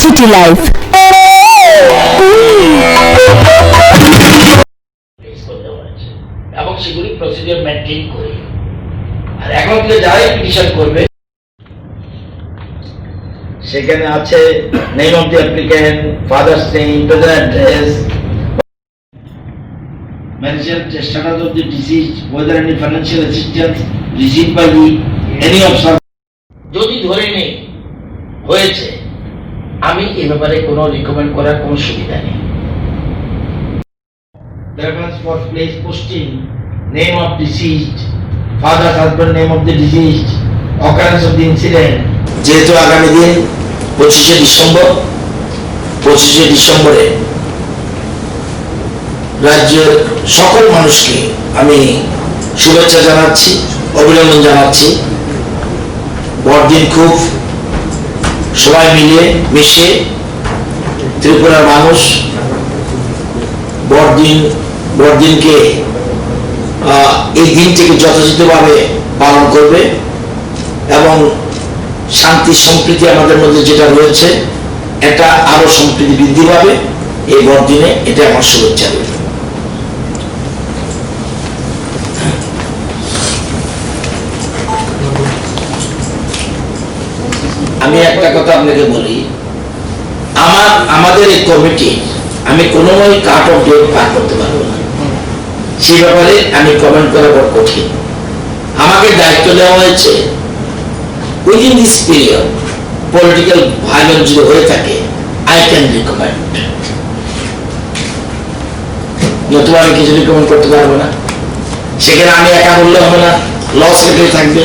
City life. এবং সেগুলি procedure maintain করে আর এখন থেকে যারাই পিটিশন করবে সেখানে আছে name of the applicant, father's name, present address, mention the status of the deceased, whether any financial assistance received by the any of some. যদি ধরে নেই হয়েছে, আমি এই ব্যাপারে কোনো রিকমেন্ড করার কোনো সুবিধা নেই। Reference for place posting, name of deceased, father's husband, name of the deceased, occurrence of the incident. যেহেতু আগামী দিন 25শে ডিসেম্বরে রাজ্যের সকল মানুষকে আমি শুভেচ্ছা জানাচ্ছি, অভিনন্দন জানাচ্ছি। বড়দিন খুব সবাই মিলে মিশে ত্রিপুরার মানুষ বড়দিনকে এই দিনটিকে যথাযথভাবে পালন করবে এবং শান্তি সম্প্রীতি আমাদের মধ্যে যেটা রয়েছে এটা আরো সম্প্রীতি বৃদ্ধি পাবে এই বড়দিনে। এটা আমার শুভেচ্ছা রইল। আমি একটা কথা আপনাকে বলি, আমাদের এই কমিটি আমি কোনোভাবেই কাট অফ ডেট পার করতে পারবো না, সে ব্যাপারে আমি কমেন্ট করা বড় কঠিন। আমাকে দায়িত্ব দেওয়া হয়েছে within this period political violence যদি হয়ে থাকে আই ক্যান রিকমেন্ড, নতুবা আমি কিছু রিকমেন্ড করতে পারবো না। সেখানে আমি একা বললে হবে না, ল সেক্রেটারি থাকবে,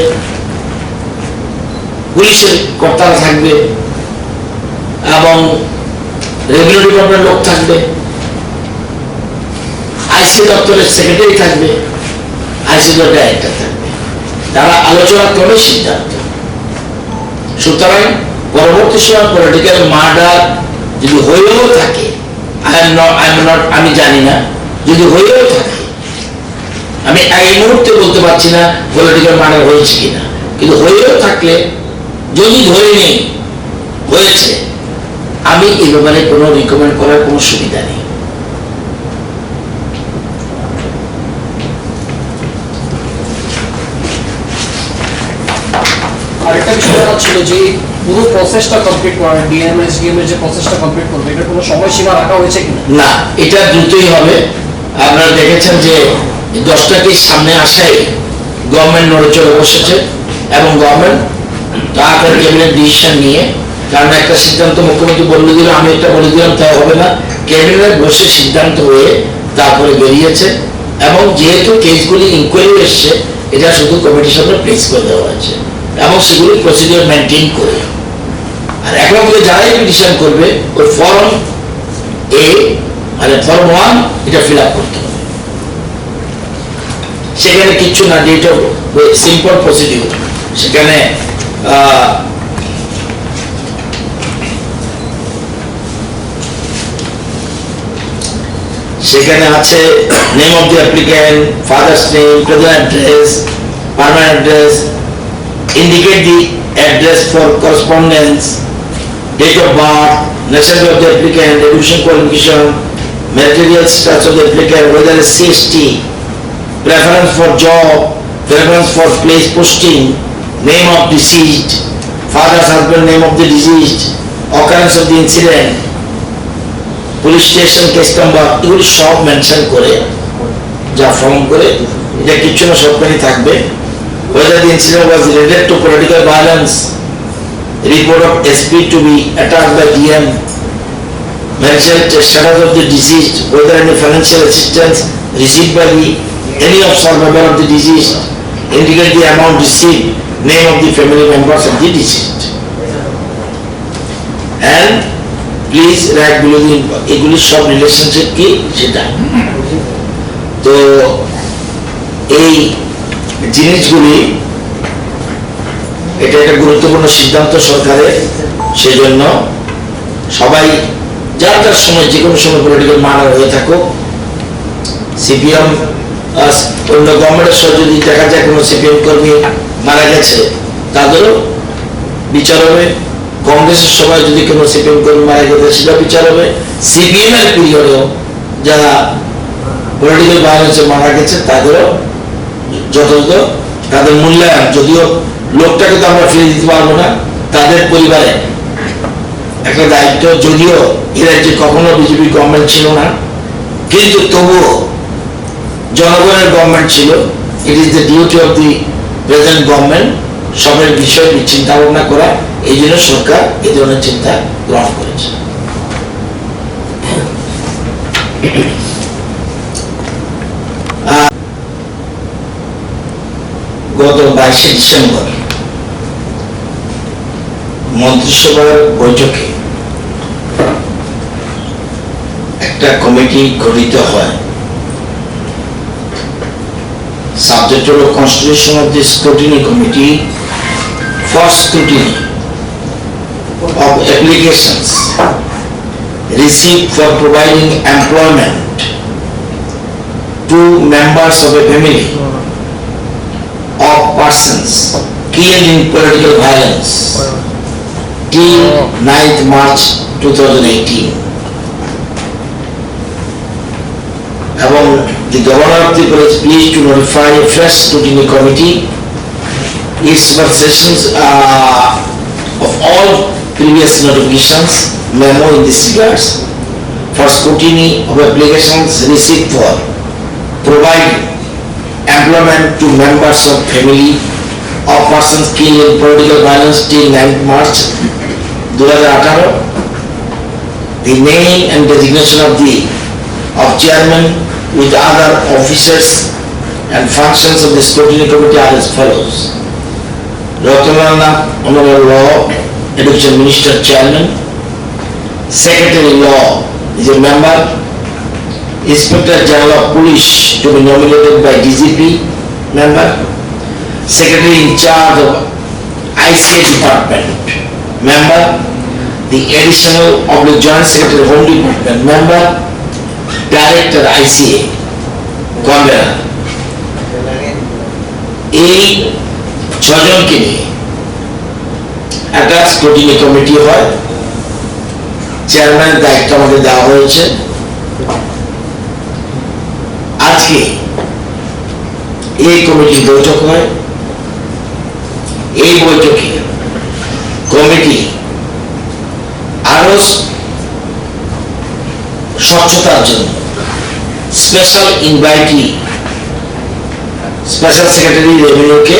পুলিশের কর্তারা থাকবে এবং রেভিনিউ ডিপার্টমেন্টের লোক থাকবে, আইসি দপ্তরের সেক্রেটারি থাকবে, আইসি দপ্তরের ডাইরেক্টর থাকবে, তারা আলোচনা করে সিদ্ধান্ত। সুতরাং পরবর্তী সময় পলিটিক্যাল মার্ডার যদি হয়েও থাকে, আমি জানি না, যদি হয়েও থাকে আমি এই মুহূর্তে বলতে পারছি না পলিটিক্যাল মার্ডার হয়েছে কিনা, কিন্তু হয়েও থাকলে যদি ধরে নেই হয়েছে, আমি এই ব্যাপারে কোনো রিকমেন্ড করার কোনো সুবিধা নেই। আরেকটা বিষয় ছিল যে পুরো প্রসেসটা কমপ্লিট করা, ডিএমএসডিএম এর যে প্রসেসটা কমপ্লিট করবে এটা কোনো সময়সীমা রাখা হয়েছে কিনা? না, এটা দ্রুতই হবে। আপনারা দেখেছেন যে 10টাকে সামনে আসাই গভর্নমেন্ট নড়ে চলে বসেছে এবং গভর্নমেন্ট তাড়াতাড়ি ক্যাবিনেট ডিসিশন নিয়ে, কারণ একটা সিদ্ধান্ত মুখ্যমন্ত্রী বলে দিল, আমি একটা বলে দিলাম তা হবে না, ক্যাবিনেট বসে সিদ্ধান্ত হয়ে তারপরে বেরিয়েছে। এবং যেহেতু কেসগুলি ইনকোয়ারি এসছে, এটা শুধু কমিটির সামনে প্লেস করে দেওয়া হয়েছে এবং সেগুলি প্রসিডিওর মেনটেন করে। আর এখন থেকে যারাই পিটিশন করবে ওই ফর্ম এ মানে ফর্ম 1 এটা ফিল আপ করতে হবে। সেখানে কিচ্ছু না, ডেট অফ সিম্পল প্রসিডিওর। সেখানে সেখানে আছে name of the applicant, father's name, present address, permanent address, indicate the address for correspondence, date of birth, nationality of the applicant, education qualification, material status of the applicant, whether it's CST, preference for job, preference for place posting, name of deceased, father's husband, name of the deceased, occurrence of the incident, police station case number, এগুলি সব mention করে যা form করে, এটা কিছু না সবখানে থাকবে। Whether the incident was related to political violence, report of SP to be attacked by DM, mention the status of the deceased, whether any financial assistance received by any of survivor of the deceased, indicate the amount received, name of the family members of the deceased, and please write below the এগুলি সব relationship কি সেটা। তো এই জিনিসগুলি, এটা একটা গুরুত্বপূর্ণ সিদ্ধান্ত সরকারের। সেই জন্য সবাই যার যার সময় যে কোনো সময় পলিটিক্যাল মার্ডার হয়ে থাকুক, সিপিএম অন্য গভর্নমেন্টের সহ যদি দেখা যায় কোনো সিপিএম কর্মী মারা গেছে, তাদেরও বিচার হবে কংগ্রেসের সভায় যদি কোনো সিপিএম কর্মী মারা গেছে সেটা বিচার হবে, সিপিএম এর পিরিয়ডেও যারা পলিটিক্যাল ভায়োলেন্সে মারা গেছে তাদেরও যথাযথ তাদের মূল্যায়ন, যদিও লোকটাকে তো আমরা ফিরে দিতে পারবো না, তাদের পরিবারে একটা দায়িত্ব, যদিও এ রাজ্যে কখনো বিজেপি গভর্নমেন্ট ছিল না, কিন্তু তবুও জনগণের গভর্নমেন্ট ছিল। It is the duty of the present government সবের বিষয় চিন্তা ভাবনা করা, এই জন্য সরকার এই ধরনের চিন্তা গ্রহণ করেছে। গত 22শে ডিসেম্বর মন্ত্রিসভার বৈঠকে একটা কমিটি গঠিত হয়, সাবজেক্ট হল constitution of the scrutiny committee for scrutiny of applications received for providing employment to members of a family of persons killed in political violence till 9th March 2018. এবং the Governor of the Tripura is pleased to notify a fresh scrutiny committee its supersessions of all previous notifications memo in this regards for scrutiny of applications received for providing employment to members of family of persons killed in political violence till 9th March 2018. The name and designation of chairman with other officers and functions of the scrutiny committee are as follows: Ratanlal Nath, Honorable Law Education Minister Chairman. Secretary Law is a member. Inspector General of Police to be nominated by DGP member. Secretary in charge of ICA department member. The additional joint secretary Home Department member. Director ICA convener. এই 6 জনকে নিয়ে একটা scrutiny committee হয়। চেয়ারম্যানের দায়িত্ব আমাদের দেওয়া হয়েছে। আজকে এই কমিটির বৈঠক হয়। এই বৈঠকে কমিটি আরো স্বচ্ছতার জন্য স্পেশাল ইনভাইটি স্পেশাল সেক্রেটারি রেভিনিউকে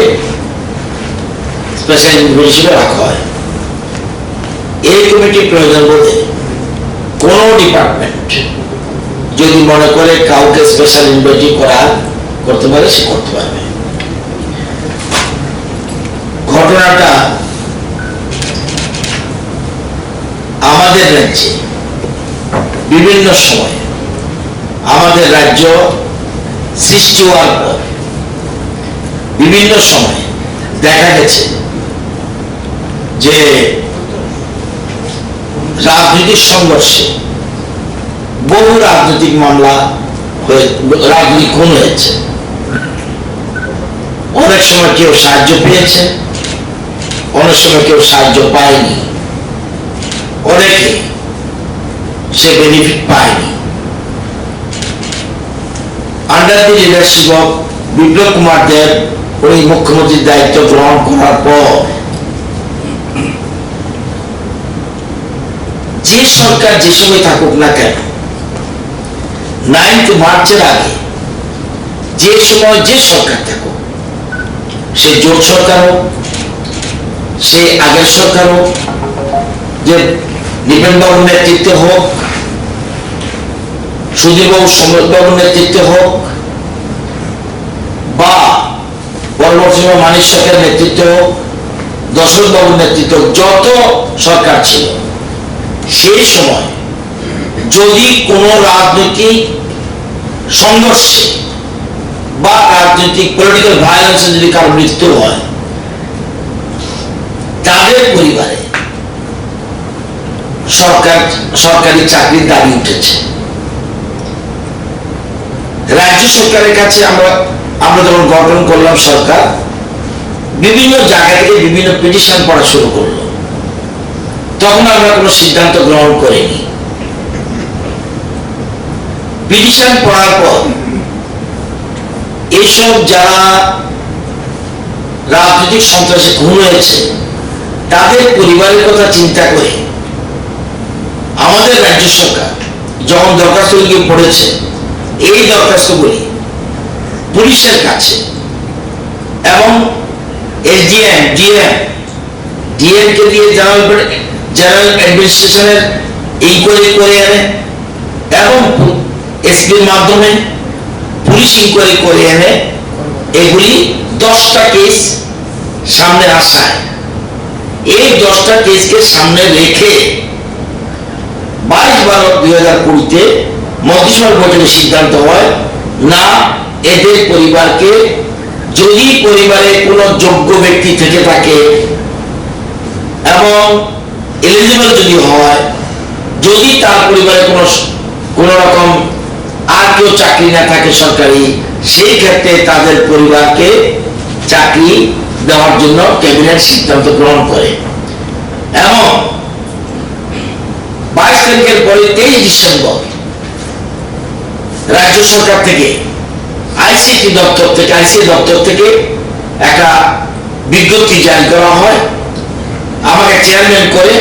স্পেশাল ইনভাইটি হিসেবে রাখা হয়। এই কমিটির প্রয়োজন বোধে কোন ডিপার্টমেন্ট যদি মনে করে কাউকে স্পেশাল ইনভাইটি করতে পারে, সে করতে পারবে। ঘটনাটা আমাদের রাজ্যে বিভিন্ন সময় আমাদের রাজ্য সৃষ্টি হওয়ার পর বিভিন্ন সময় দেখা গেছে যে রাজনৈতিক সংঘর্ষে বহু রাজনৈতিক মামলা রাজনৈতিক খুন হয়েছে। অনেক সময় কেউ সাহায্য পেয়েছে, অনেক সময় কেউ সাহায্য পায়নি, অনেকে সে বেনিফিট পায়নি। Under the leadership of Biplab Kumar Deb, উনি মুখ্যমন্ত্রীর দায়িত্ব গ্রহণ করার পর যে সরকার যে সময় থাকুক না কেন, 9th মার্চের আগে যে সময় যে সরকার থাকুক, সে জোট সরকার হোক, সে আগের সরকার হোক, যে নিপেন বাবুর নেতৃত্বে হোক, সুধীর বাবু সম্রাট বাবুর নেতৃত্বে হোক, বা পরবর্তী মানিক সরকারের নেতৃত্বে হোক, দশরথ বাবুর নেতৃত্বে হোক, যত সরকার ছিল সেই সময় যদি কোন রাজনৈতিক সংঘর্ষে বা রাজনৈতিক পলিটিক্যাল ভায়োলেন্সে যদি কারো মৃত্যু হয়, তাদের পরিবারে সরকারি চাকরির দাবি উঠেছে। রাজ্য সরকারের কাছে আমরা যখন গঠন করলাম সরকার, বিভিন্ন জায়গা থেকে বিভিন্ন পিটিশন পড়া শুরু করলো। তখন আমরা কোনো সিদ্ধান্ত গ্রহণ করিনি। পিটিশন পড়ার পর এইসব যারা রাজনৈতিক সন্ত্রাসে খুন হয়েছে তাদের পরিবারের কথা চিন্তা করে আমাদের রাজ্য সরকার যখন দরখাস্তগুলি পড়েছে, এই দরখাস্তগুলি পুলিশের কাছে এবং এসডিএম ডিএম কে দিয়ে জেনারেল অ্যাডমিনিস্ট্রেশনের ইনকোয়ারি করে আনে এবং এসপির মাধ্যমে পুলিশ ইনকোয়ারি করে এনে এগুলি 10টা কেস সামনে আসায় এই 10টা কেসকে সামনে রেখে 22/12/2020 মন্ত্রিসভার বৈঠকে সিদ্ধান্ত হয় না, এদের পরিবারকে যদি পরিবারে কোনো যোগ্য ব্যক্তি থেকে থাকে এবং এলিজিবল যদি হয়, যদি তার পরিবারে কোনো রকম আর কেউ চাকরি না থাকে সরকারি, সেই ক্ষেত্রে তাদের পরিবারকে চাকরি দেওয়ার জন্য ক্যাবিনেট সিদ্ধান্ত গ্রহণ করে এবং 22 তারিখের পরে 23 ডিসেম্বর রাজ্য সরকার থেকে আইসিটি দপ্তর থেকে একটা বিজ্ঞপ্তি জারি করা হয় আমাকে চেয়ারম্যান করে,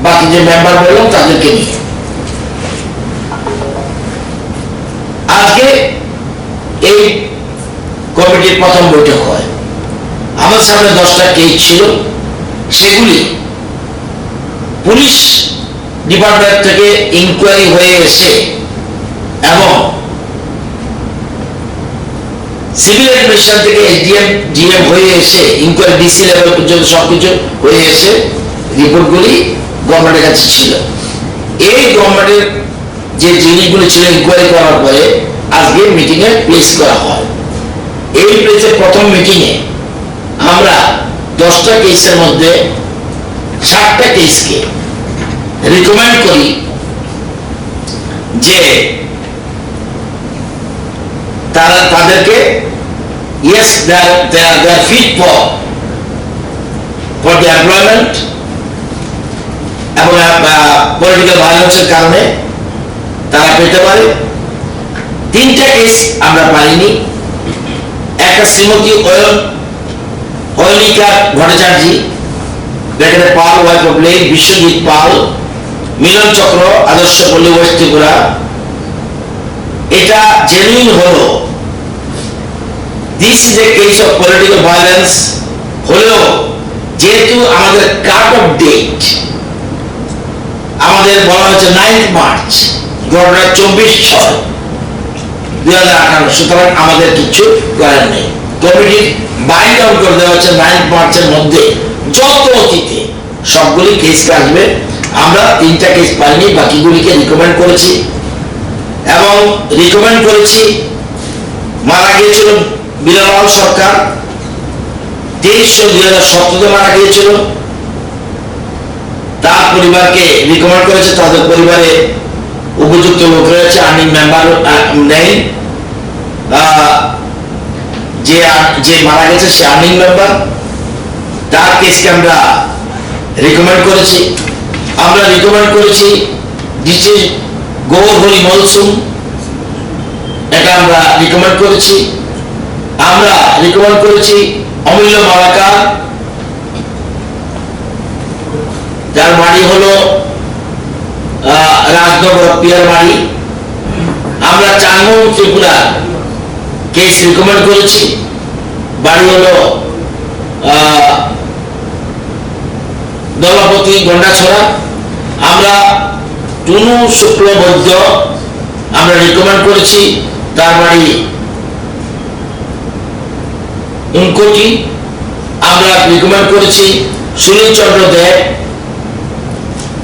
বাকি যে মেম্বার বললাম তাদেরকে নিয়ে। আজকে এই কমিটির প্রথম বৈঠক হয়। আমার সামনে 10টা কেস ছিল, সেগুলি পুলিশ ডিপার্টমেন্ট থেকে ইনকোয়ারি হয়ে এসে এবং সিভিল অ্যাডমিনিস্ট্রেশন থেকে এসডিএম জিএম হয়ে এসে ইনকোয়ারি ডিসি লেভেল পর্যন্ত সবকিছু হয়ে এসে রিপোর্টগুলি গভর্নমেন্টের কাছে ছিল। এই গভর্নমেন্টের যে জিনিসগুলি ছিল ইনকোয়ারি করার পরে আজকে মিটিংয়ে প্লেস করা হয়। এই প্লেসের প্রথম মিটিংয়ে আমরা 10টা কেসের মধ্যে 7টা কেসকে রিকমেন্ড করি যে তাদেরকে yes they are fit for the employment এবং পলিটিক্যাল ভায়োলেন্সের কারণে তারা পেতে পারে। 3টা কেস আমরা পাইনি। একটা শ্রীমতী অয়নিকা ভট্টাচার্য, যেখানে পাল ওয়াইফ অফ লেট বিশ্বজিৎ পাল, মিলন চক্র, আদর্শ পল্লী ওয়েস্ট ত্রিপুরা। এটা জেনুইন হলো this is a case of political violence হলেও যেহেতু আমাদের কাট অফ ডেট আমাদের বলা হয়েছে 9 মার্চ 24/6/2018, সুতরাং আমাদের কিছু করার নেই। কমিটির বাইন্ড আউট করে দেওয়া হচ্ছে 9 মার্চের মধ্যে যত অতীতে সবগুলি কেস আসবে। আমরা 3টা কেস পাইনি, বাকিগুলিকে রিকমেন্ড করেছি এবং রিকমেন্ড করেছি। মারা গিয়েছিল বিলাল সরকার 23/2017 মারা গিয়েছিল। তার পরিবারকে রিকমেন্ড করেছে, তাদের পরিবারে উপযুক্ত লোক রয়েছে, আর্নিং মেম্বার নেই। যে মারা গেছে সে আর্নিং মেম্বার, তার কেসকে আমরা রিকমেন্ড করেছি। আমরা রিকমেন্ড করেছি ডিসি গৌরহরি মলসুম, এটা আমরা রিকমেন্ড করেছি। আমরা রিকমেন্ড করেছি অমূল্য মালাকার, যার বাড়ি হলো রাজনগর পিয়ার বাড়ি। আমরা চাঙ্গম ত্রিপুরা কেস রিকমেন্ড করেছি, বাড়ি হলো দলপতি গন্ডাছড়া। আমরা টুনু শুক্লবৈদ্য আমরা রিকমেন্ড করেছি, তার বাড়ি উনকোটি। আমরা রিকমেন্ড করেছি সুনীল চন্দ্র দেব,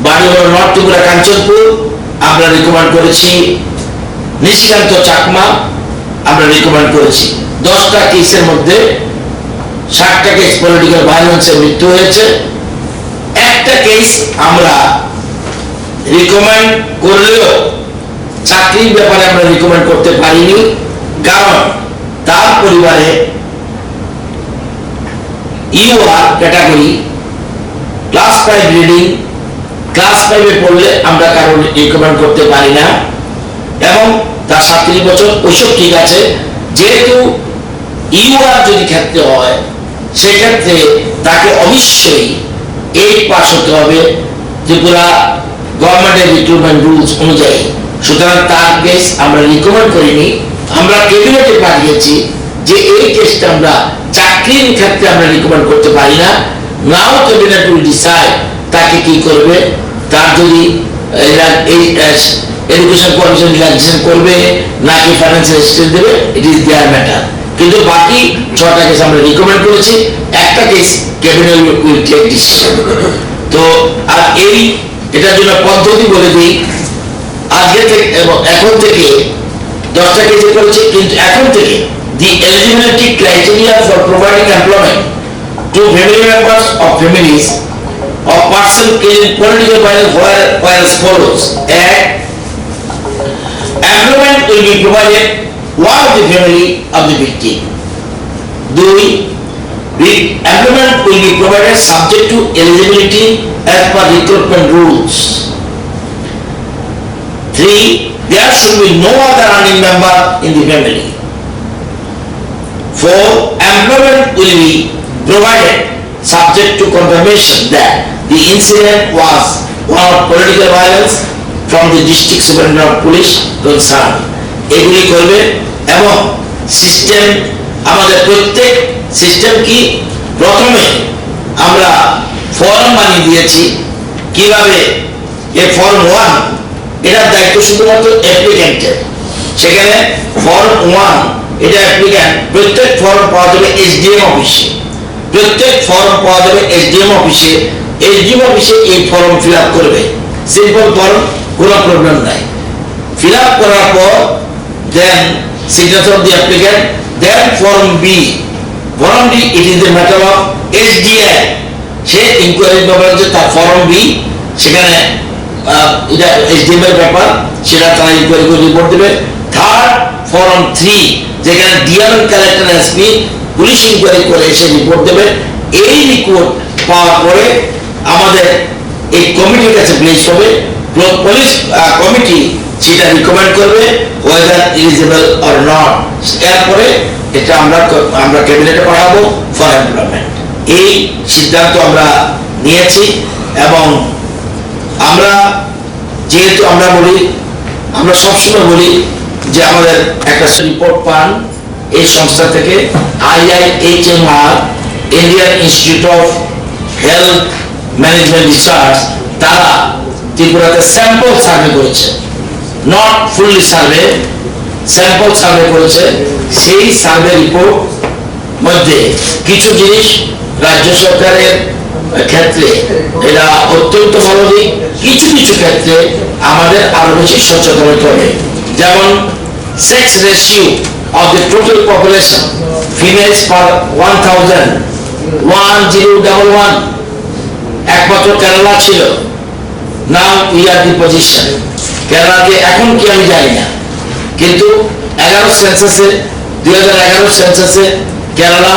বাড়ি হল নর্থ ত্রিপুরা কাঞ্চনপুর। আমরা রিকমেন্ড করেছি নিশিকান্ত চাকমা, আমরা রিকমেন্ড করেছি। 10টা কেসের মধ্যে 7টা কেস পলিটিক্যাল ভায়োলেন্সে মৃত্যু হয়েছে। একটা কেস আমরা রিকমেন্ড করলেও চাকরির ব্যাপারে আমরা রিকমেন্ড করতে পারিনি, কারণ তার পরিবারে UR category, class 5 reading, class 5-এ পড়লে আমরা কারণ রিকমেন্ড করতে পারি না, এবং তার 37 বছর ওইসব ঠিক আছে। যেহেতু ইউআর যদি ক্ষেত্রে হয় সেক্ষেত্রে তাকে অবশ্যই 8 পাস হতে হবে ত্রিপুরা গভর্নমেন্টের রিক্রুটমেন্ট রুলস অনুযায়ী। সুতরাং তার কেস আমরা রিকমেন্ড করিনি, আমরা ক্যাবিনেটে পাঠিয়েছি যে এই কেসটা আমরা চাকরির ক্ষেত্রে আমরা রিকমেন্ড করতে পারি না। নাও ক্যাবিনেট উইল ডিসাইড তাকে কি করবে, তার যদি এই এডুকেশন কমিশন রিল্যাক্সেশন করবে নাকি ফাইন্যান্সিয়াল অ্যাসিস্ট্যান্স দেবে, ইট ইজ দেয়ার ম্যাটার। কিন্তু বাকি 6টা কেস আমরা রিকমেন্ড করেছি, একটা case cabinet will take decision. তো আর এটার জন্য পদ্ধতি বলে দিই, আজকে থেকে এবং এখন থেকে 10টা কেসে করেছি, কিন্তু এখন থেকে the eligibility criteria for providing employment two family members of families of person in political violence were as follows. Employment will be provided one of the family of the victim. 2. Employment will be provided subject to eligibility as per recruitment rules. 3. There should be no other earning member in the family. 4. Employment will be provided subject to confirmation that the incident was one of political violence from the district superintendent of police concerned. এগুলি করবে, এবং system আমাদের প্রত্যেক system কি, প্রথমে আমরা form বানিয়ে দিয়েছি। কিভাবে? এই ফর্ম 1 এটার দায়িত্ব শুধুমাত্র অ্যাপ্লিক্যান্টের। সেখানে ফর্ম 1 এটা অ্যাপ্লিক্যান্ট প্রত্যেক ফর্ম পাওয়া যাবে এসডিএম অফিসে, প্রত্যেক ফর্ম পাওয়া যাবে এসডিএম অফিসে। এসডিএম অফিসে এই ফর্ম ফিল আপ করবে, সিম্পল ফর্ম, কোনো প্রবলেম নাই। ফিল আপ করার পর then signature of the applicant, then form B. Form B it is a matter of SDM, সে ইনকোয়ারি ব্যাপার যে তার ফর্ম বি, সেখানে এটা এসডিএম এর ব্যাপার, সেটা তারা ইনকোয়ারি করে রিপোর্ট দেবে। থার্ড ফর্ম 3 যেখানে DM collector SP police inquiry করে এসে রিপোর্ট দেবে। এই রিপোর্ট পাওয়ার পরে আমাদের এই কমিটির কাছে প্লেস হবে, পুলিশ কমিটি সেটা রিকমেন্ড করবে ওয়েদার এলিজিবল অর নট। এরপরে এটা আমরা ক্যাবিনেটে পাঠাবো ফর এমপ্লয়মেন্ট। এই সিদ্ধান্ত আমরা নিয়েছি, এবং আমরা যেহেতু আমরা বলি, আমরা সবসময় বলি যে আমাদের একটা রিপোর্ট পান এই সংস্থা থেকে, IIHMR Indian institute of health management research, তারা ত্রিপুরাতে স্যাম্পল সার্ভে করেছে, not fully survey, sample survey করেছে। সেই সার্ভে রিপোর্ট মধ্যে কিছু জিনিস রাজ্য সরকারের ক্ষেত্রে এটা অত্যন্ত ভালো দিক, কিছু কিছু ক্ষেত্রে আমাদের আরো বেশি সচেতন হতে হবে। যেমন sex ratio of the total population, females per 1000, 1011, একমাত্র কেরালা ছিল। Now we are the position, কেরালাতে এখন কি আমি জানি না, কিন্তু 11 সেন্সাসে 2011 সেন্সাসে কেরালা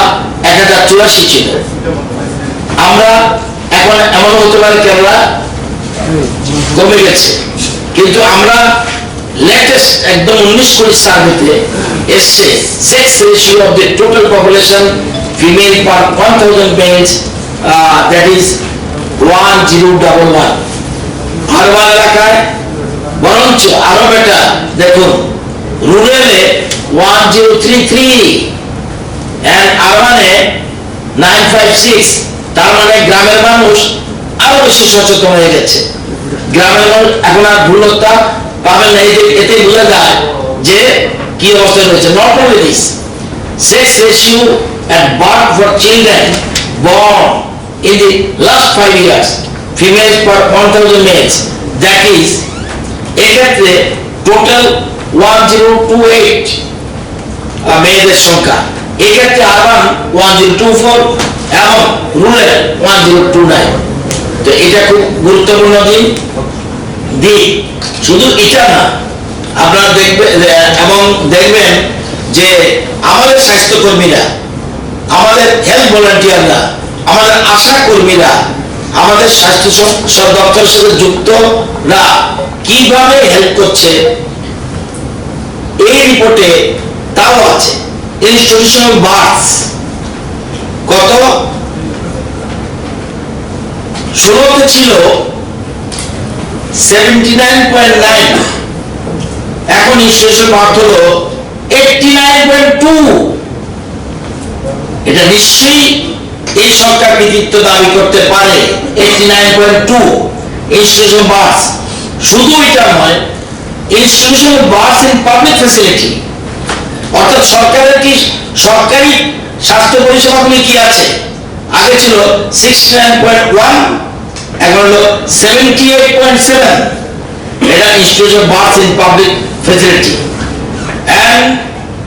1084 ছিল। আমরা এখন এমন হতে পারে কেরালা কমে গেছে, কিন্তু আমরা লেটেস্ট একদম 19-20 সার্ভেতে এসছে sex ratio of the total population female per 1000 males, that is 1011। Urban এলাকায় বরঞ্চ আরো বেটার, দেখুন রুরালে 1033 এন্ড আরবানে 956। তার মানে গ্রামের মানুষ আরো বেশি সচেতন হয়ে গেছে। গ্রামের মানুষ এখন আর ভুল হত্যা পাবেন না, এতে বোঝা যায় যে কি অবস্থা রয়েছে। Not only this, sex ratio at birth for children born in the last 5 years, females per 1000 males, that is এক্ষেত্রে টোটাল 1028 মেয়েদের সংখ্যা। এক্ষেত্রে আরবান 1024 এবং রুরাল 1029। তো এটা খুব গুরুত্বপূর্ণ দিক। শুধু এটা না, আপনারা দেখবেন এবং দেখবেন যে আমাদের স্বাস্থ্যকর্মীরা, আমাদের হেলথ ভলান্টিয়াররা, আমাদের আশা কর্মীরা, আমাদের স্বাস্থ্য দপ্তরের সাথে যুক্তরা কিভাবে হেল্প করছে এই রিপোর্টে তাও আছে। ইনস্টিটিউশনাল বার্থস কত 16তে ছিল 79.9, এখন ইনস্টিটিউশনাল বার্থ হলো 89.2। এটা নিশ্চয়ই এই সরকার কৃতিত্ব দাবি করতে পারে। 89.2 ইনস্টিটিউশনাল বার্থস। শুধু এটা নয়, institutional births in public facility, অর্থাৎ সরকারের কি সরকারি স্বাস্থ্য পরিষেবাগুলি কি আছে। আগে ছিল 69.1, এখন হলো 78.7। এটা institutional births in public facility. And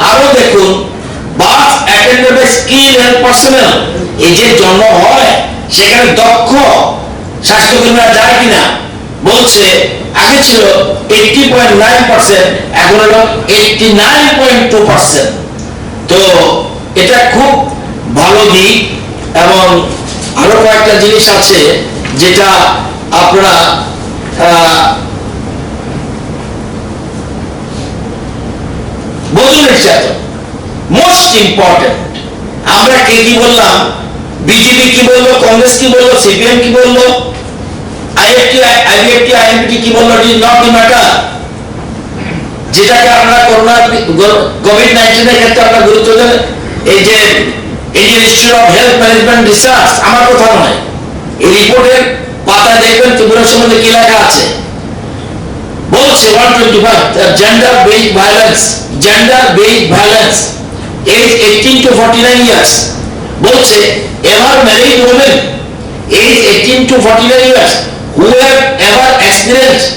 আরো দেখুন, birth attended by skill health personnel, এই যে জন্ম হয় সেখানে দক্ষ স্বাস্থ্যকর্মীরা যায় কিনা, বলছে আগে ছিল 80.9%, এখন হলো 89.2%। তো এটা খুব ভালো দিক। এবং আরো কয়েকটা জিনিস আছে যেটা আপনারা বধূ নির্যাতন মোস্ট ইম্পর্টেন্ট। আমরা কে কি বললাম, বিজেপি কি বললো, কংগ্রেস কি বললো, সিপিএম কি বললো, আইএফটি আইএমপি কি বললো, it is not the matter. যেটাকে আমরা করোনা কোভিড-19 এর ক্ষেত্রে আমরা গুরুত্ব দেন, এই যে Indian institute of health management research, আমার কথা নয়, এই রিপোর্টের পাতা দেখবেন ত্রিপুরা সম্বন্ধে কি লেখা আছে। বলছে 125 gender based violence age 18 to 49 years, বলছে ever married women age 18 to 49 years who have ever experienced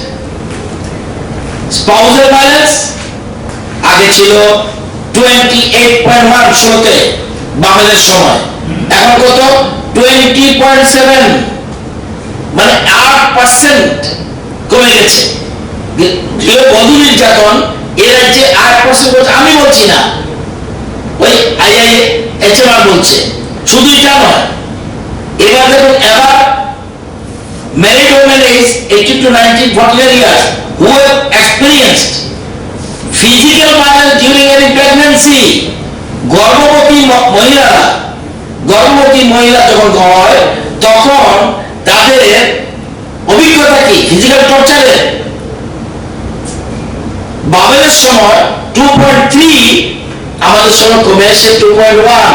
spousal violence, আগে ছিল 28.1 ষোলোতে বামেদের সময়, এখন কত 20.7, মানে 8% কমে গেছে। বধূ নির্যাতন এ রাজ্যে 8% বলছে, আমি বলছি না, ওই আইআইএইচআর বলছে। শুধু এটা নয়, এবার দেখুন এবার married women age 18 to 19, 49 years who have experienced physical violence during any pregnancy, গর্ভবতী মহিলা যখন হয় তখন তাদের অভিজ্ঞতা কি ফিজিক্যাল টর্চারের। বাবেলের সময় 2.3, আমাদের সময় কমে এসে 2.1।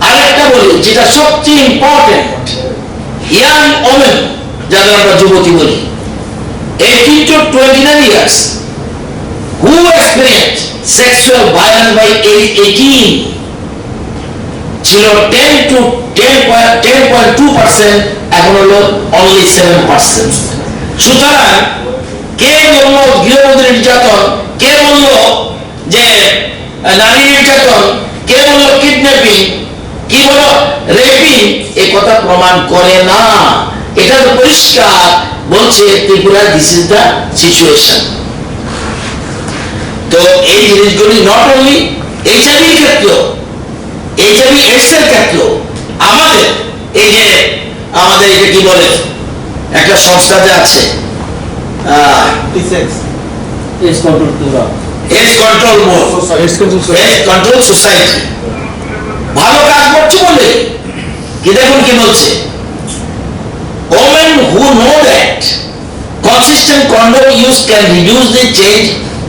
আরেকটা বলি যেটা সবচেয়ে ইম্পর্টেন্ট, ইয়াং ওমেন, যাদের আমরা যুবতী বলি, 18 to 29 years who experience sexual violence by age 18 ছিল 10.2%, এখন হলো only 7%। সুতরাং কে বলল গৃহবধূ নির্যাতন, কে বলল যে নারী নির্যাতন, কে বলল কিডন্যাপিং, কি বলল রেপিং, এই কথা প্রমাণ করে না। এটা তো পরিষ্কার বলছে Tripura this is the situation. তো এই জিনিসগুলি নট অনলি এইচআইভি ক্ষেত্রেও, এইচআইভি এডস এর ক্ষেত্রেও আমাদের এই যে আমাদের এটা কি বলে একটা সংস্থা যে আছে এডস কন্ট্রোল সোসাইটি, ভালো কাজ করছে বলে কি দেখুন কি বলছে, women who know that consistent condom use can reduce the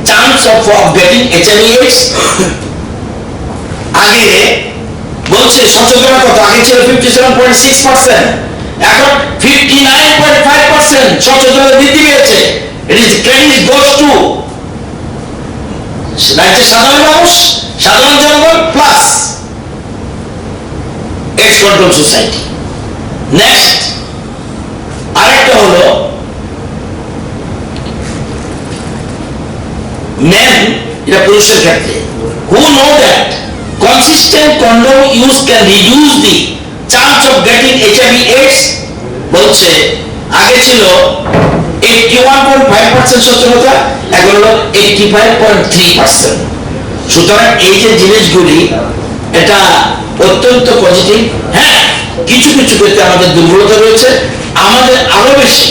chance of getting HIV/AIDS। আগে বলছে সচেতনতা কত, আগে ছিল 57.6%, এখন 59.5% সচেতনতা বৃদ্ধি পেয়েছে। It is credit goes to রাজ্যের সাধারণ মানুষ, সাধারণ জনগণ plus AIDS control society. Next আরেকটা হলো মেন, এটা পুরুষের ক্ষেত্রে, who know that consistent condom use can reduce the chance of getting HIV/AIDS, বলছে আগে ছিল 81.5% সচেতনতা, এখন হলো 85.3%। সুতরাং এই যে জিনিসগুলি এটা অত্যন্ত পজিটিভ। হ্যাঁ, কিছু কিছু ক্ষেত্রে আমাদের দুর্বলতা রয়েছে। আমাদের আরো বেশি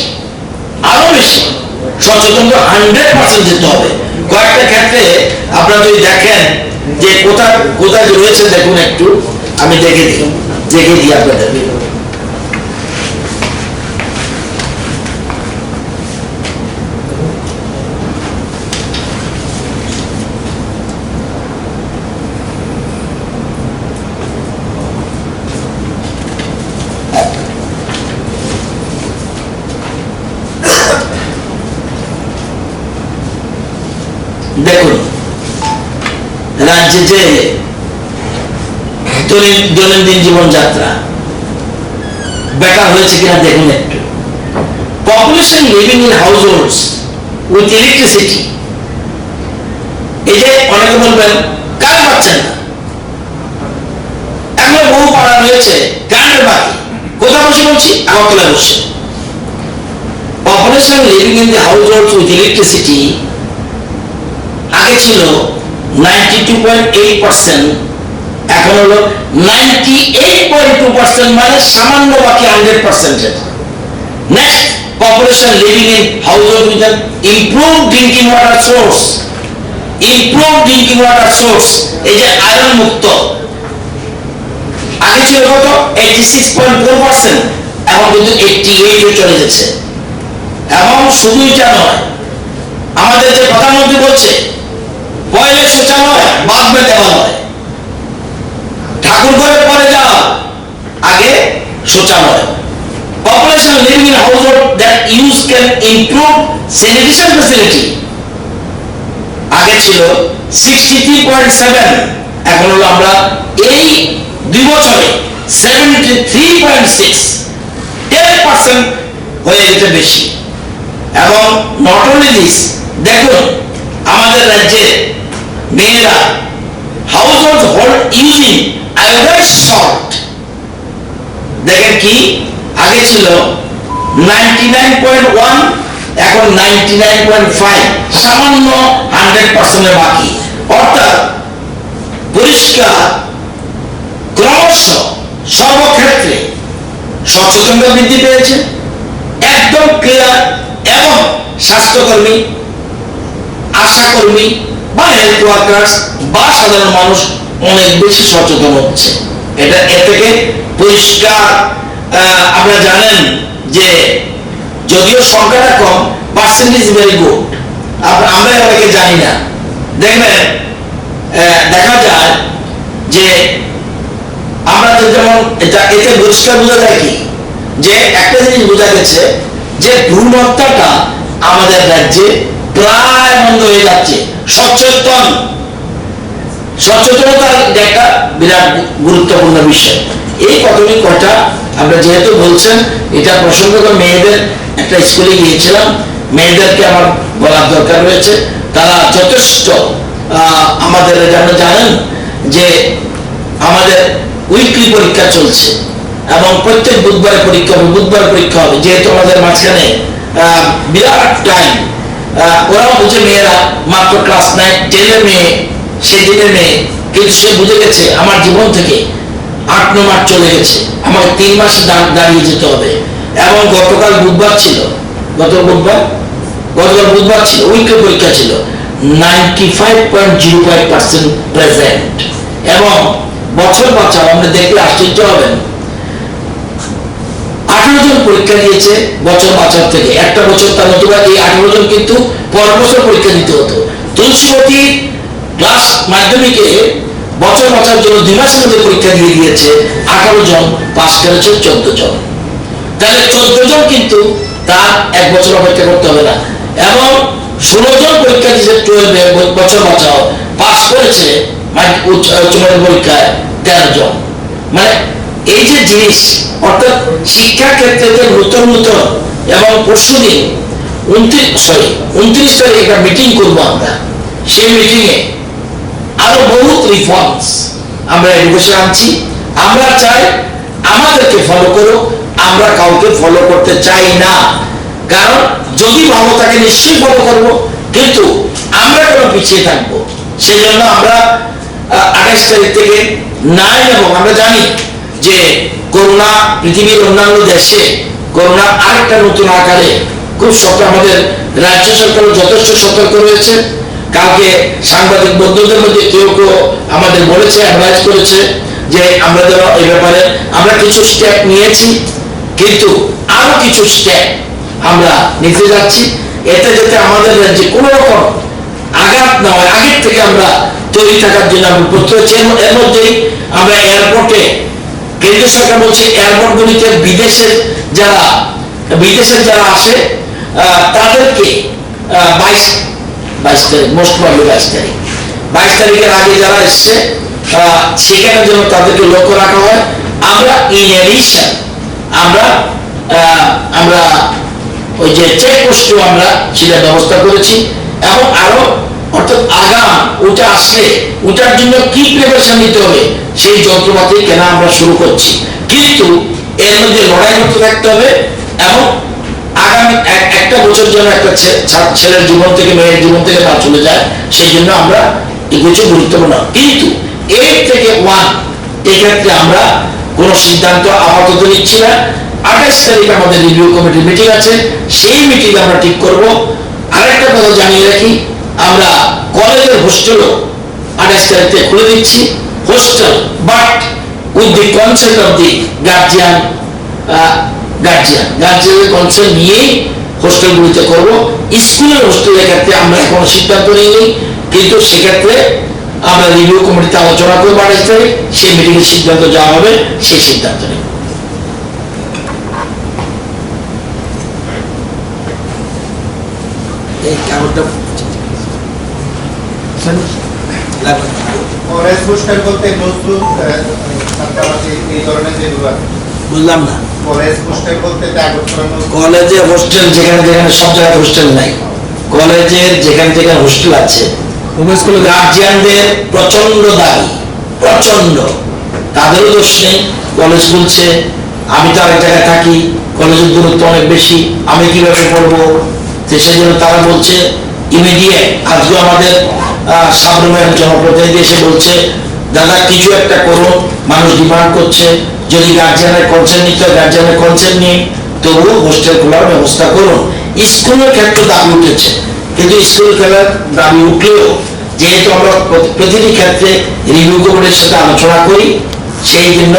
সচেতন 100% যেতে হবে। কয়েকটা ক্ষেত্রে আপনারা যদি দেখেন যে কোথায় কোথায় রয়েছে, দেখুন একটু আমি দেখে দিই আপনাদের। দেখুন রাজ্যে যে দৈনন্দিন জীবনযাত্রা বেকার হয়েছে কিনা দেখুন একটু। Population living in house holds with electricity, এই যে অনেকে বলবেন কারেন্ট পাচ্ছেন না, এখন বহু পাড়া রয়েছে কারেন্টের বাকি, কোথায় বসে বলছি আগরতলায় বসে। Population living in the households with electricity আগে ছিল 92.8%, এখন হলো 98.2%, মানে সামান্য বাকি 100%-এর। Next, population living in household with an improved drinking water source, এই যে আয়রন মুক্ত, আগে ছিল কত 86.4%, এখন কিন্তু 88-এ চলে গেছে। এবং শুধু এটা নয়, আমাদের যে প্রধানমন্ত্রী বলছে পয়লে শৌচালয় বাঁধবে দেওয়ালয়, ঠাকুর ঘরে পরে যাও আগে শৌচালয়। Population living in household that use can improve sanitation facility, আগে ছিল 63.7, এখন হলো আমরা এই 2 বছরে 73.6, 10% হয়ে যেতে বেশি। এবং নট অনলি দিস, দেখুন আমাদের রাজ্যে মেয়েরা হাউসহোল্ড ইউজিং আয়োডাইজ সল্ট, দেখেন কি আগে ছিল 99.1, এখন 99.5, সামান্য 100%-এর বাকি। অর্থাৎ পরিষ্কার ক্রমশ সর্বক্ষেত্রে সচেতনতা বৃদ্ধি পেয়েছে, একদম ক্লিয়ার। এবং স্বাস্থ্যকর্মী, আশাকর্মী বা হেলথ ওয়ার্কার্স বা সাধারণ মানুষ অনেক বেশি সচেতন হচ্ছে। এটা এর থেকে পরিষ্কার। আপনারা জানেন যে যদিও সংখ্যাটা কম, পার্সেন্টেজ ভেরি গুড, আমরা অনেকে জানি না। দেখবেন দেখা যায় যে আমরা যেমন এতে পরিষ্কার বোঝা যায় কি, যে একটা জিনিস বোঝা গেছে যে ভ্রূণ হত্যাটা আমাদের রাজ্যে প্রায় বন্ধ হয়ে যাচ্ছে। সচেতনতা একটা বিরাট গুরুত্বপূর্ণ বিষয়। এই প্রথমে কটা আমরা যেহেতু বলছেন, এটা প্রসঙ্গত মেয়েদের একটা স্কুলে গিয়েছিলাম, মেয়েদেরকে আমার বলার দরকার রয়েছে। তারা যথেষ্ট আমাদের যেমন জানেন যে আমাদের উইকলি পরীক্ষা চলছে এবং প্রত্যেক বুধবার পরীক্ষা হবে, যেহেতু আমাদের মাঝখানে বিরাট টাইম। ওরাও বুঝে, মেয়েরা মাত্র ক্লাস 9-10-এর মেয়ে, সেদিনের মেয়ে, কিন্তু সে বুঝে গেছে আমার জীবন থেকে 8-9 মাস চলে গেছে, আমাকে 3 মাস দাঁড়িয়ে যেতে হবে। এবং গতকাল বুধবার ছিল, উইকলি পরীক্ষা ছিল, 95.05% প্রেজেন্ট। এবং বছর বাঁচাও আমরা দেখলে আশ্চর্য হবেন, 18 জন পরীক্ষা দিয়েছে বছর বাঁচাও থেকে। একটা বছর তার নতুবা এই 18 জন কিন্তু পরের বছর পরীক্ষা দিতে হতো। তুলসীবতী ক্লাস মাধ্যমিকে বছর বাঁচার জন্য 2 মাসের মধ্যে পরীক্ষা দিয়ে দিয়েছে, 18 জন পাস করেছে 14 জন। তাহলে 14 জন কিন্তু তার 1 বছর অপেক্ষা করতে হবে না। এবং 16 জন পরীক্ষা দিয়েছে 12 বছর বাঁচাও, পাস করেছে উচ্চ মাধ্যমিক পরীক্ষায় 13 জন। মানে এই যে জিনিস, অর্থাৎ শিক্ষা ক্ষেত্রে নতুন এবং পরশুদিন 29 তারিখে একটা মিটিং করবো আমরা। সেই মিটিংয়ে আরো বহুত রিফর্মস আমরা এডুকেশন আনছি। আমরা চাই আমাদেরকে ফলো করো, আমরা কাউকে ফলো করতে চাই না। কারণ যদি ভালো থাকে নিশ্চয়ই ফলো করবো, কিন্তু আমরা কেন পিছিয়ে থাকবো? সেই জন্য আমরা 28 তারিখ থেকে 9, এবং আমরা জানি যে করোনা পৃথিবীর অন্যান্য দেশে করোনা আরেকটা নতুন আকারে খুব আমাদের রাজ্য সরকার যথেষ্ট সতর্ক রয়েছে। কালকে সাংবাদিক বন্ধুদের মধ্যে কেউ কেউ আমাদের বলেছে, অ্যাডভাইস করেছে যে আমরা যেন এই ব্যাপারে আমরা কিছু স্টেপ নিয়েছি, কিন্তু আরো কিছু স্টেপ আমরা নিতে যাচ্ছি, এতে যাতে আমাদের রাজ্যে কোনো রকম আঘাত না হয় আগের থেকে আমরা তৈরি থাকার জন্য আমরা প্রস্তুত আছি। এর মধ্যেই আমরা এয়ারপোর্টে কেন্দ্রীয় সরকার বলছে এয়ারপোর্টগুলিতে বিদেশের যারা আসে তাদেরকে 22 তারিখ মোস্ট প্রবলি 22 তারিখের আগে যারা এসছে সেখানে যেন তাদেরকে লক্ষ্য রাখা হয়। আমরা ইন এডিশন আমরা ওই যে চেকপোস্টও আমরা সেটা ব্যবস্থা করেছি, এবং আরো অর্থাৎ আগাম ওটা আসলে ওটার জন্য কি প্রিপারেশন নিতে হবে সেই যন্ত্রপাতি কেনা আমরা শুরু করছি। কিন্তু এর মধ্যে লড়াই করতে থাকতে হবে, এবং আগামী একটা বছর যেন একটা ছেলের জীবন থেকে মেয়ের জীবন থেকে না চলে যায়, সেই জন্য আমরা এগুলো গুরুত্বপূর্ণ। কিন্তু 8 থেকে 1 এক্ষেত্রে আমরা কোনো সিদ্ধান্ত আপাতত নিচ্ছি না। 28 তারিখ আমাদের রিভিউ কমিটির মিটিং আছে, সেই মিটিং আমরা ঠিক করব। আরেকটা কথা জানিয়ে রাখি, আমরা কলেজের হোস্টেলও 28 তারিখে খুলে দিচ্ছি, hostel but with the consent of the গার্জিয়ানের কনসেন্ট নিয়েই হোস্টেলগুলিতে করব। স্কুলের হোস্টেলের ক্ষেত্রে আমরা কোনো সিদ্ধান্ত নিইনি, কিন্তু সেক্ষেত্রে আমরা রিভিউ কমিটিতে আলোচনা করবো 28 তারিখ, সেই মিটিংয়ের সিদ্ধান্ত যা হবে সেই সিদ্ধান্ত নেব। এই কাগজটা বুঝলাম না। কলেজে হোস্টেল যেখানে যেখানে সব জায়গায় হোস্টেল নাই, কলেজের যেখানে যেখানে হোস্টেল আছে গার্জিয়ানদের প্রচন্ড দাবি, প্রচন্ড, তাদেরও দোষ নেই। কলেজ বলছে আমি তো আরেক জায়গায় থাকি, কলেজের দূরত্ব অনেক বেশি, আমি কিভাবে পড়বো, সেই জন্য তারা বলছে ইমিডিয়েট। আজকে আমাদের সাবরুমের জনপ্রতিনিধি এসে বলছে দাদা কিছু একটা করুন, মানুষ ডিমান্ড করছে, যদি গার্জিয়ানের কনসেন্ট নিতে হয় গার্জিয়ানের কনসেন্ট নিয়ে তবুও হোস্টেল খোলার ব্যবস্থা করুন। স্কুলের ক্ষেত্রে দাবি উঠেছে, কিন্তু স্কুল খেলার দাবি উঠলেও যেহেতু আমরা প্রতিটি ক্ষেত্রে রিভিউ কমিটির সাথে আলোচনা করি, সেই জন্য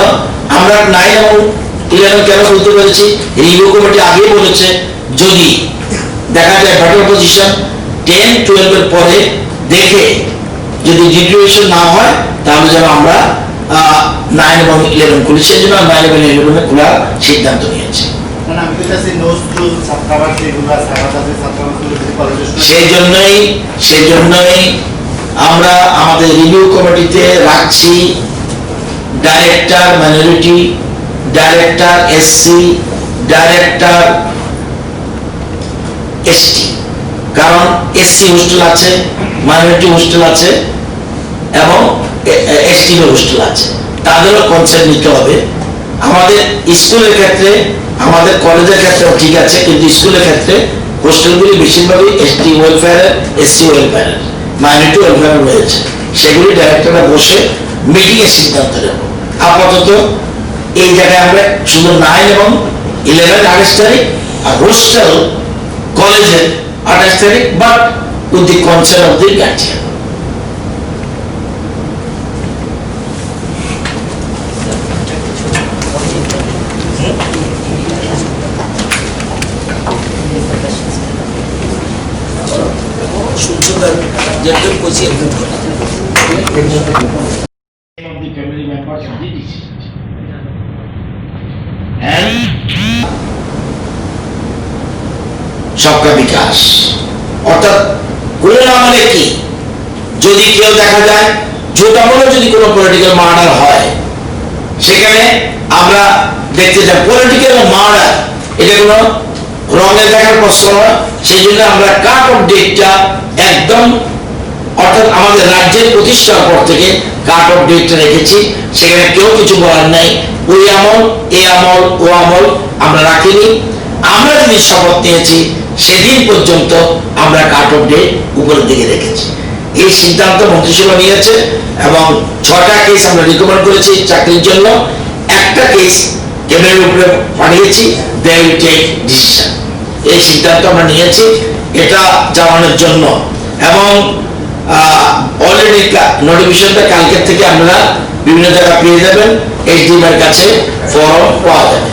আমরা 9 এবং 11 কেন বলতে পেরেছি, রিভিউ কমিটি আগেই বলেছে যদি দেখা যায় বেটার পজিশন 10-12 এর পরে দেখে যদি ডিক্লারেশন না হয় তাহলে যেন আমরা 9 এবং 11 খুলি, সেই জন্য 9 এবং 11 খোলার সিদ্ধান্ত নিয়েছি। সেই জন্যই আমরা আমাদের রিভিউ কমিটিতে রাখছি director minority, director SC, director ST, কারণ এসসি হোস্টেল আছে, মাইনরিটি হোস্টেল আছে এবং এসটি হোস্টেল আছে, তাদেরও কনসেন্ট নিতে হবে। আমাদের স্কুলের ক্ষেত্রে, আমাদের কলেজের ক্ষেত্রে ঠিক আছে, কিন্তু স্কুলের ক্ষেত্রে হোস্টেলগুলি বেশিরভাগই এসটি ওয়েলফেয়ারের, এসসি ওয়েলফেয়ারের, মাইনরিটি ওয়েলফেয়ার রয়েছে, সেগুলি ডাইরেক্টররা বসে মিটিংয়ে সিদ্ধান্ত নেব। আপাতত এই জায়গায় আমরা শুধু 9 এবং 11 28 তারিখ, আর হোস্টেল কলেজের 28 তারিখ, but with the consent of the guardian. যেরকম করছি একদম সবকা বিকাশ, অর্থাৎ করোনা মানে কি, যদি কেউ দেখা যায় ছোটা বড় যদি কোনো পলিটিক্যাল মার্ডার হয়, সেখানে আমরা দেখতে চাই পলিটিক্যাল মার্ডার এটা কোনো রঙে দেখার প্রশ্ন নয়। সেই জন্য আমরা কাট অফ ডেটটা একদম, অর্থাৎ আমাদের রাজ্যের প্রতিষ্ঠার পর থেকে কাট অফ ডেটটা রেখেছি, সেখানে কেউ কিছু বলার নাই। ওই আমল, এ আমল, ও আমল আমরা রাখিনি। আমরা যদি শপথ নিয়েছি সেদিন পর্যন্ত আমরা কাট অফ ডেট উপরের দিকে রেখেছি। এই সিদ্ধান্ত মন্ত্রিসভা নিয়েছে এবং 6টা কেস আমরা রিকমেন্ড করেছি চাকরির জন্য, একটা কেস এর উপরে পাঠিয়েছি, দে উইল টেক ডিসিশন। এই সিদ্ধান্ত আমরা নিয়েছি এটা জানানোর জন্য, এবং অলরেডি নোটিফিকেশনটা কালকের থেকে আপনারা বিভিন্ন জায়গায় পেয়ে যাবেন, এইচডিএম এর কাছে ফর্ম পাওয়া যাবে।